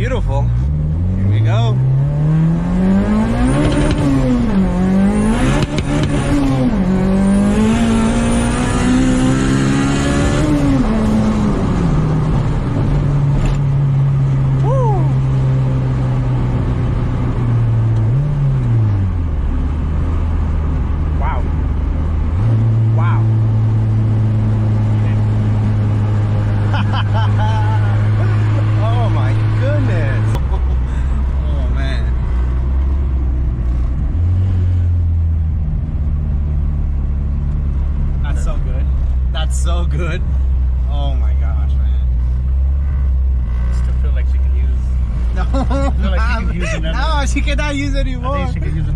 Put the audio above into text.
beautiful. Here we go. Oh my goodness. Oh man. That's so good. That's so good. Oh my gosh, man. I still feel like she could use. No, I feel like she could use another. no, she cannot use it I anymore. think she could use